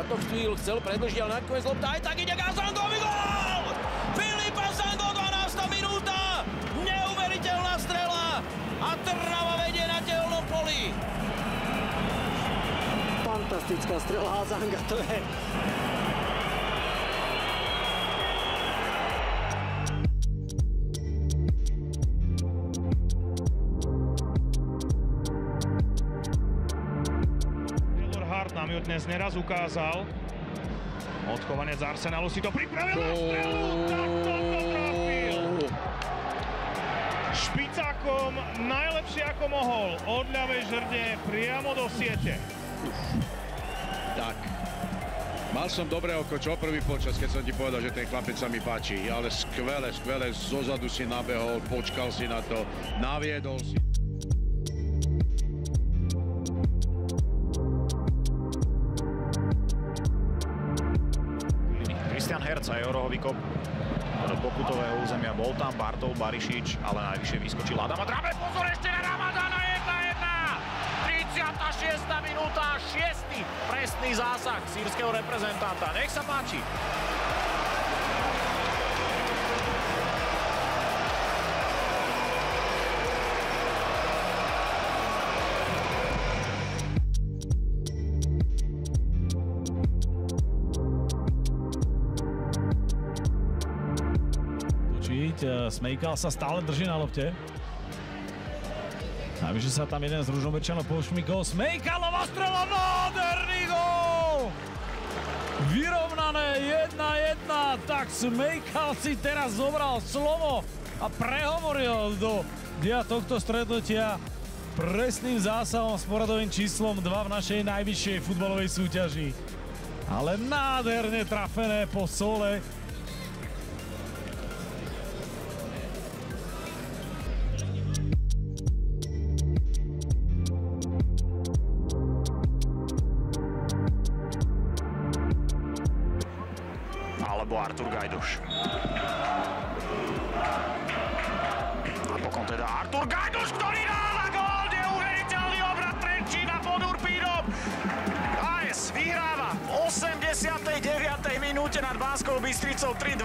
začiatok chvíľ chcel predĺžiť, ale nakoniec lopta aj tak ide Gazangovi gól! Filipa Zango, 12. minúta! Neuveriteľná strela a Trnava vedie na tehelnom poli. Fantastická strela Hazanga, to je... Nám ju dnes neraz ukázal. Odchovanec Arsenalu si to pripravil na strelu. Tak to trafil. Špicákom najlepšie ako mohol. Od ľavej žrde priamo do siete. Tak. Mal som dobré oko, čo prvý počas, keď som ti povedal, že ten chlapec sa mi páči. Ale skvelé, zozadu si nabehol, počkal si na to, naviedol si. Kristian Herc a Joroho vykop do pokutového územia. Bol tam Bartol Barišič, ale najvyššie vyskočil Adama Drábe. Pozor ešte na Ramadana, 1-1. 36. minúta, 6. presný zásah sýrskeho reprezentanta. Nech sa páči. Smejkal sa stále drží na lopte. Navyše sa tam jeden z Ružomberčanov pošmykol. Smejkalova strela, nádherný gól! Vyrovnané 1-1, tak Smejkal si teraz zobral slovo a prehovoril do dia tohto stretnutia presným zásahom s poradovým číslom 2 v našej najvyššej futbalovej súťaži. Ale nádherne trafené po sole. Alebo Artur Gajduš. Napokon teda Artur Gajduš, ktorý dáva gól! Neuveriteľný obrat Trenčína pod Urpínom. AS vyhráva v 89. minúte nad Banskou Bystricou 3-2.